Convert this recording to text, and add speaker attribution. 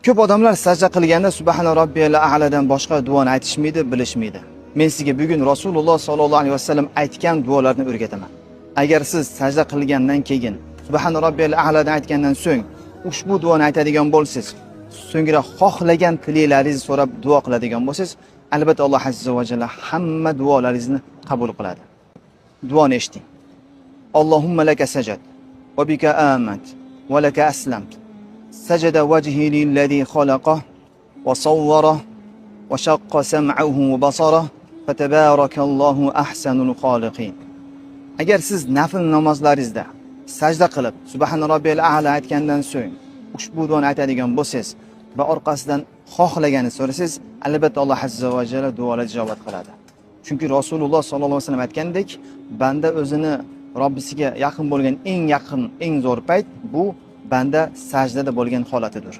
Speaker 1: Ko'p odamlar sajda qilganda subhana robbiyal a'ladan boshqa duoni aytishmaydi, bilishmaydi. Men sizga bugun Rasululloh sollallohu alayhi vasallam aytgan duolarni o'rgataman. Agar siz sajda qilgandan keyin subhana robbiyal a'ladan aytgandan so'ng ushbu duoni aytadigan bo'lsangiz, so'ngra xohlagan tilaklaringizni so'rab duo qiladigan bo'lsangiz, albatta Alloh azza va jalla hamma duolaringizni qabul qiladi. Duoni eshiting. Allohumma laka sajad va bika amant va laka aslamt. سجد وجهي للذي خلقه وصوره وشق سمعه وبصره فتبارك الله أحسن الخالقين. Agar siz nafl namozlaringizda sajda qilib subhana robbiyal a'la aytgandan so'ng ushbu duoni aytadigan bo'lsangiz va orqasidan xohlaganingizni so'rasangiz, albatta Alloh azza va jalla duolarni ijobat qiladi. Chunki Rasululloh sollallohu alayhi vasallam aytgandek, banda o'zini Robbisiga yaqin bo'lgan eng zo'r payt bu banda sajdada bo'lgan holatidir.